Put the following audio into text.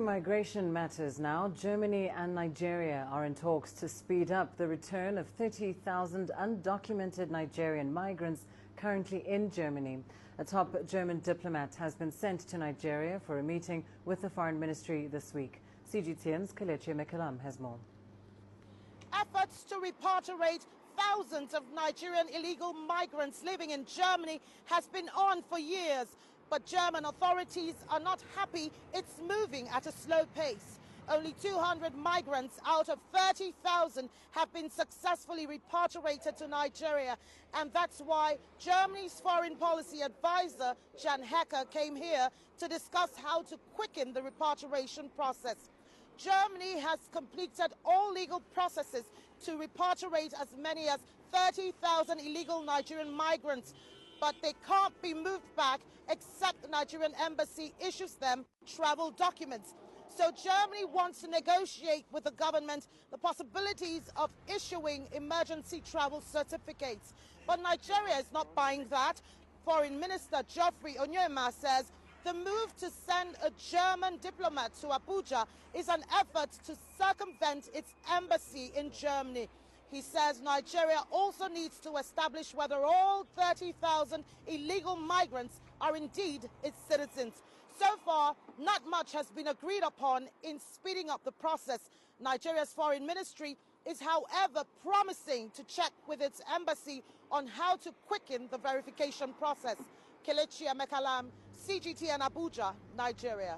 migration matters now. Germany and Nigeria are in talks to speed up the return of 30,000 undocumented Nigerian migrants currently in Germany. A top German diplomat has been sent to Nigeria for a meeting with the Foreign Ministry this week. CGTN's Kelechi Mekalam has more. Efforts to repatriate thousands of Nigerian illegal migrants living in Germany has been on for years. But German authorities are not happy it's moving at a slow pace. Only 200 migrants out of 30,000 have been successfully repatriated to Nigeria. And that's why Germany's foreign policy advisor, Jan Hecker, came here to discuss how to quicken the repatriation process. Germany has completed all legal processes to repatriate as many as 30,000 illegal Nigerian migrants, but they can't be moved back except the Nigerian embassy issues them travel documents. So Germany wants to negotiate with the government the possibilities of issuing emergency travel certificates. But Nigeria is not buying that. Foreign Minister Geoffrey Onyeama says the move to send a German diplomat to Abuja is an effort to circumvent its embassy in Germany. He says Nigeria also needs to establish whether all 30,000 illegal migrants are indeed its citizens. So far, not much has been agreed upon in speeding up the process. Nigeria's foreign ministry is, however, promising to check with its embassy on how to quicken the verification process. Kelechi Mekalam, CGTN Abuja, Nigeria.